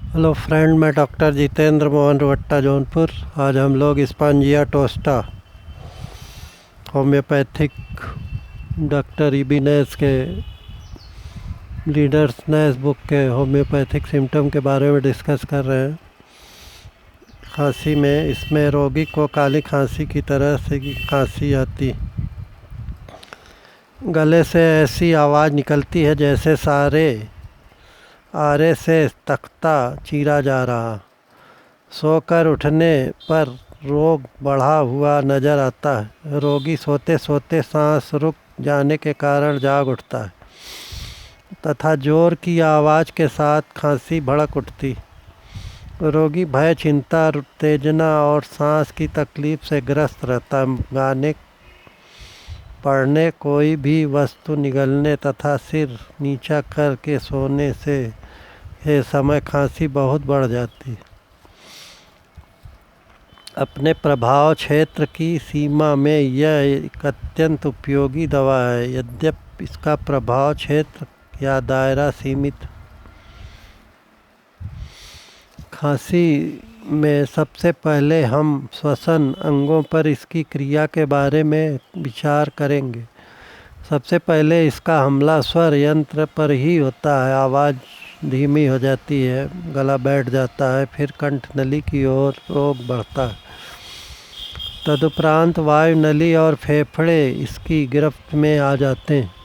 Hello friend, मैं doctor Jitendra Mohan रोहट्टा Jaunpur. आज हम लोग स्पॉन्जिया टोस्टा होम्योपैथिक डॉक्टर इबिनेस के रीडर्स नैस बुक के होम्योपैथिक सिम्टम के बारे में डिस्कस कर रहे हैं। खांसी में इसमें रोगी को काली खांसी की तरह से खांसी आती, गले से ऐसी आवाज़ निकलती है जैसे सारे आरे से तख्ता चीरा जा रहा। सोकर उठने पर रोग बढ़ा हुआ नज़र आता है। रोगी सोते सोते सांस रुक जाने के कारण जाग उठता है तथा जोर की आवाज़ के साथ खांसी भड़क उठती। रोगी भय, चिंता, उत्तेजना और सांस की तकलीफ से ग्रस्त रहता। गाने, पढ़ने, कोई भी वस्तु निगलने तथा सिर नीचा करके सोने से समय खांसी बहुत बढ़ जाती। अपने प्रभाव क्षेत्र की सीमा में यह एक अत्यंत उपयोगी दवा है, यद्यपि इसका प्रभाव क्षेत्र या दायरा सीमित। खांसी में सबसे पहले हम श्वसन अंगों पर इसकी क्रिया के बारे में विचार करेंगे। सबसे पहले इसका हमला स्वर यंत्र पर ही होता है। आवाज़ धीमी हो जाती है, गला बैठ जाता है, फिर कंठनली की ओर रोग बढ़ता है। तदुपरांत वायु नली और फेफड़े इसकी गिरफ्त में आ जाते हैं।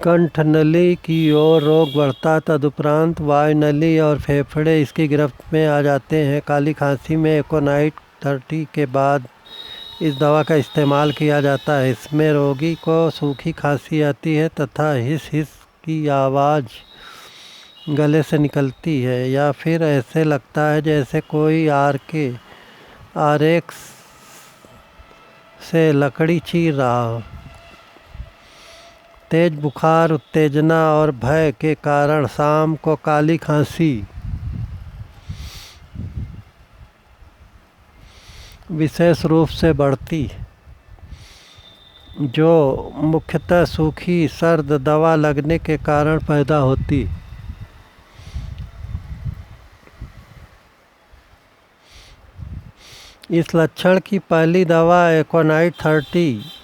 कंठनली की ओर रोग बढ़ता, तदुपरांत वायु नली और फेफड़े इसकी गिरफ्त में आ जाते हैं। काली खांसी में एकोनाइट 30 के बाद इस दवा का इस्तेमाल किया जाता है। इसमें रोगी को सूखी खांसी आती है तथा हिस हिस की आवाज़ गले से निकलती है या फिर ऐसे लगता है जैसे कोई आरेख से लकड़ी चीर रहा हो। तेज बुखार, उत्तेजना और भय के कारण शाम को काली खांसी विशेष रूप से बढ़ती, जो मुख्यतः सूखी सर्द दवा लगने के कारण पैदा होती। इस लक्षण की पहली दवा एकोनाइट 30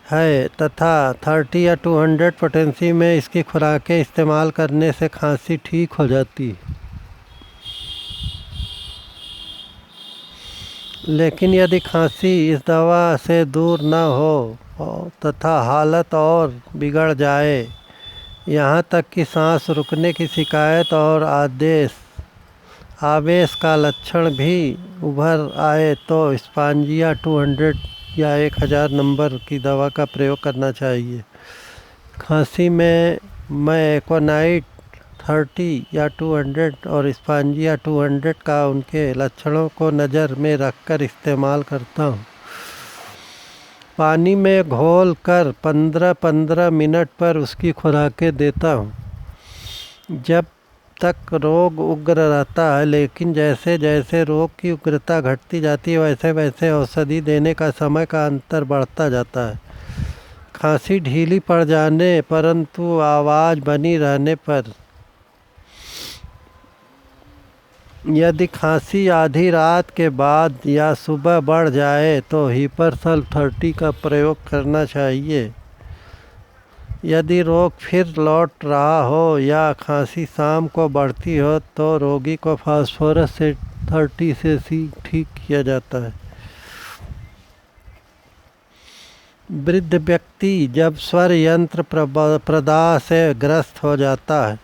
है तथा 30 या 200 पोटेंसी में इसकी खुराकें इस्तेमाल करने से खांसी ठीक हो जाती। लेकिन यदि खांसी इस दवा से दूर न हो तथा हालत और बिगड़ जाए, यहाँ तक कि सांस रुकने की शिकायत और आवेश का लक्षण भी उभर आए, तो स्पॉन्जिया 200 या 1000 नंबर की दवा का प्रयोग करना चाहिए। खांसी में मैं एकोनाइट 30 या 200 और स्पॉन्जिया 200 का उनके लक्षणों को नज़र में रखकर इस्तेमाल करता हूँ। पानी में घोल कर 15-15 मिनट पर उसकी खुराकें देता हूँ जब तक रोग उग्र रहता है। लेकिन जैसे जैसे रोग की उग्रता घटती जाती है, वैसे वैसे औषधि देने का समय का अंतर बढ़ता जाता है। खांसी ढीली पड़ जाने परंतु आवाज़ बनी रहने पर, यदि खांसी आधी रात के बाद या सुबह बढ़ जाए तो हिपरसल्फ 30 का प्रयोग करना चाहिए। यदि रोग फिर लौट रहा हो या खांसी शाम को बढ़ती हो तो रोगी को फास्फोरस से 30 से ठीक किया जाता है। वृद्ध व्यक्ति जब स्वर यंत्र प्रदाह से ग्रस्त हो जाता है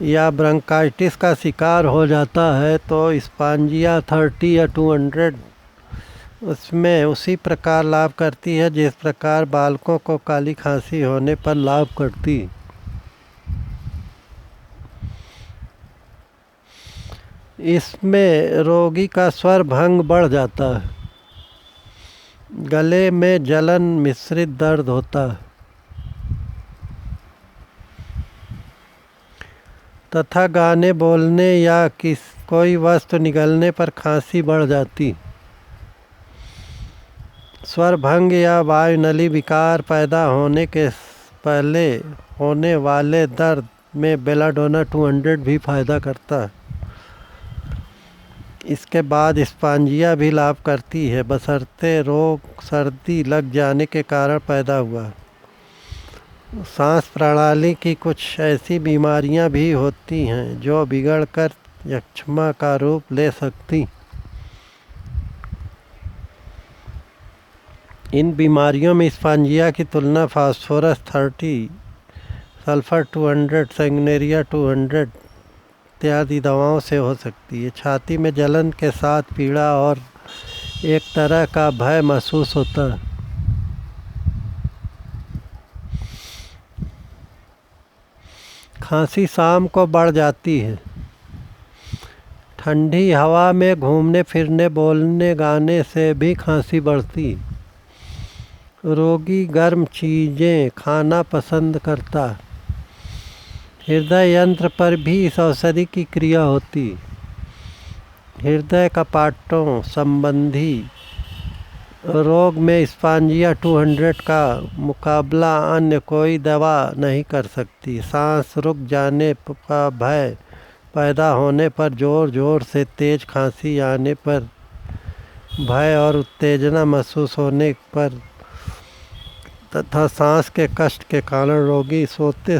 या ब्रोंकाइटिस का शिकार हो जाता है तो स्पॉन्जिया 30 या 200 उसमें उसी प्रकार लाभ करती है जिस प्रकार बालकों को काली खांसी होने पर लाभ करती। इसमें रोगी का स्वर भंग बढ़ जाता है, गले में जलन मिश्रित दर्द होता है तथा गाने, बोलने या कोई वस्तु निगलने पर खांसी बढ़ जाती। स्वर भंग या वायुनली विकार पैदा होने के पहले होने वाले दर्द में बेलाडोना 200 भी फायदा करता है। इसके बाद स्पांजिया भी लाभ करती है, बशर्ते रोग सर्दी लग जाने के कारण पैदा हुआ। सांस प्रणाली की कुछ ऐसी बीमारियां भी होती हैं जो बिगड़कर यक्ष्मा का रूप ले सकती। इन बीमारियों में स्पांजिया की तुलना फास्फोरस 30, सल्फर 200, सैंगनेरिया 200 इत्यादि दवाओं से हो सकती है। छाती में जलन के साथ पीड़ा और एक तरह का भय महसूस होता है। खांसी शाम को बढ़ जाती है। ठंडी हवा में घूमने फिरने, बोलने गाने से भी खांसी बढ़ती। रोगी गर्म चीज़ें खाना पसंद करता। हृदय यंत्र पर भी इस औषधि की क्रिया होती। हृदय कपाटों संबंधी रोग में स्पांजिया 200 का मुकाबला अन्य कोई दवा नहीं कर सकती। सांस रुक जाने का भय पैदा होने पर, जोर जोर से तेज खांसी आने पर, भय और उत्तेजना महसूस होने पर तथा सांस के कष्ट के कारण रोगी सोते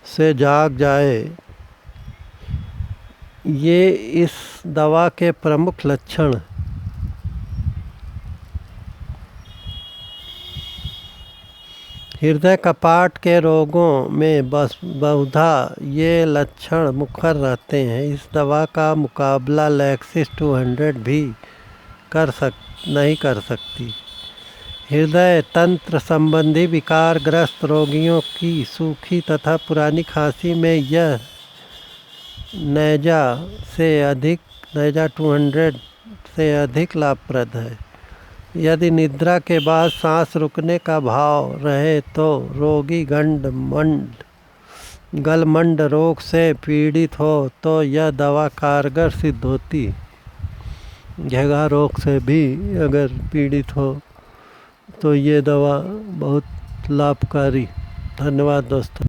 से जाग जाए, ये इस दवा के प्रमुख लक्षण। हृदय कपाट के रोगों में बहुधा ये लक्षण मुखर रहते हैं। इस दवा का मुकाबला लैक्सिस 200 भी नहीं कर सकती। हृदय तंत्र संबंधी विकार ग्रस्त रोगियों की सूखी तथा पुरानी खांसी में यह नैजा 200 से अधिक लाभप्रद है। यदि निद्रा के बाद सांस रुकने का भाव रहे तो रोगी गलमंड रोग से पीड़ित हो तो यह दवा कारगर सिद्ध होती। घेगा रोग से भी अगर पीड़ित हो तो ये दवा बहुत लाभकारी। धन्यवाद दोस्तों।